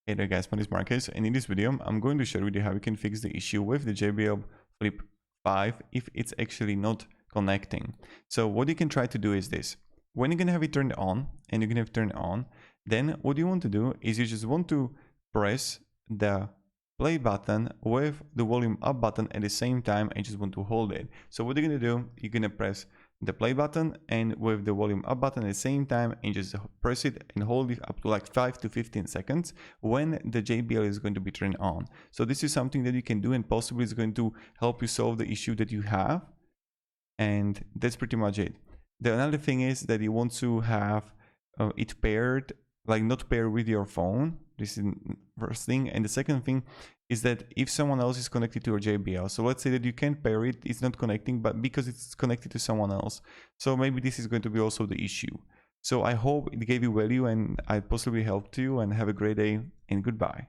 Hey there guys, my name is Marcus, and in this video I'm going to show you how you can fix the issue with the JBL Flip 5 if it's actually not connecting. So what you can try to do is this. When you're going to have it turned on, and you're going to have it turned on, then what you want to do is you just want to press the play button with the volume up button at the same time and just want to hold it. So what you're going to do, you're going to press the play button and with the volume up button at the same time and just press it and hold it up to like 5 to 15 seconds when the JBL is going to be turned on. So this is something that you can do and possibly is going to help you solve the issue that you have. And that's pretty much it. The another thing is that you want to have it paired, like not paired with your phone. This is the first thing. And the second thing is that if someone else is connected to your JBL, so let's say that you can't pair it, it's not connecting, but because it's connected to someone else. So maybe this is going to be also the issue. So I hope it gave you value and I possibly helped you, and have a great day and goodbye.